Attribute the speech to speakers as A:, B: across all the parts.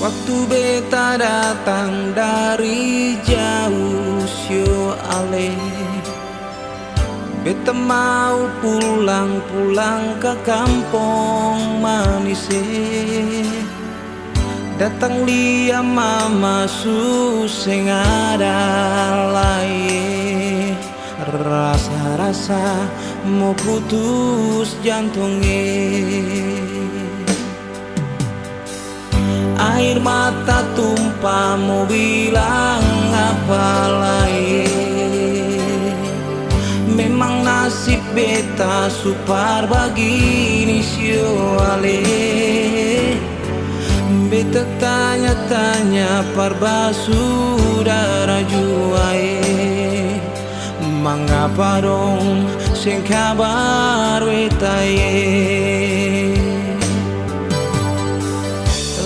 A: Waktu beta datang dari jauh sio ale, beta mau pulang ke kampung manise. Datang lia mama suseng ada lain, rasa-rasa mau putus jantungnya. Air mata tumpah mau bilang apa lain. Memang nasib beta supar begini sio ale. Beta tanya-tanya parba saudara juae, mengapa dong sing kabar beta ye?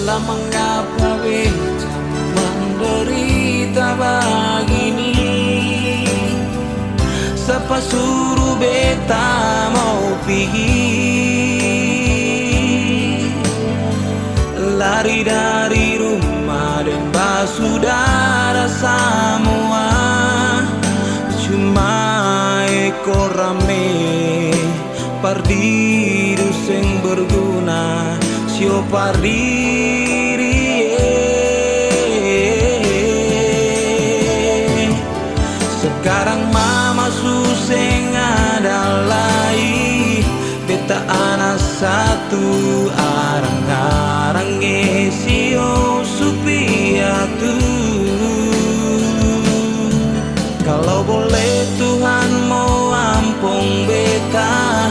A: Telah mengapa beta menderita begini? Siapa suruh beta mau pergi? Lari dari rumah dan saudara semua, cuma ekor rame pardiru sing berguna sio pardiri. Sekarang mama suseng ada lagi, beta anak satu arang-arang sio supaya tu. Kalau boleh Tuhan mau ampun beta,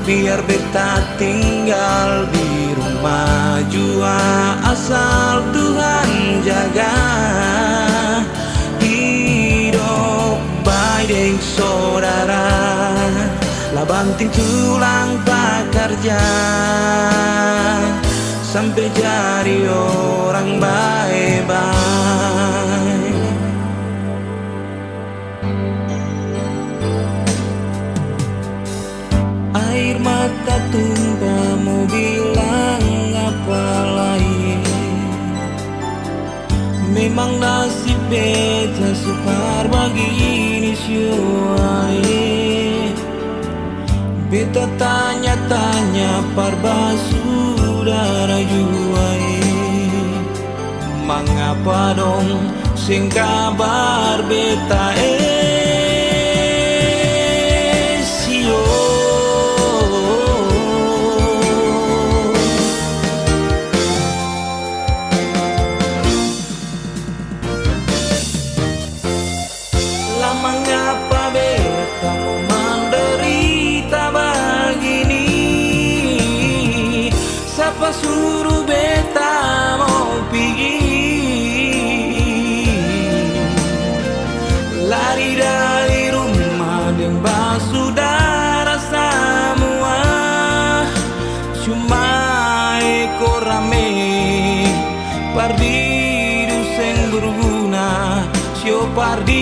A: biar beta tinggal di rumah jua asal Tuhan jaga. Hidup baik deng saudara, lah banting tulang pekerja sampai jadi orang baik-baik. Air mata tumpah mau bilang apa lain. Memang nasib beta supar begini syuai. Beta tanya-tanya parba saudara juai, mengapa dong sing kabar beta sio? Mengapa beta mau menderita begini? Siapa suruh beta mau pergi? Lari dari rumah dan saudara semua, cuma ekor rame pardiru sing berguna sio pardi.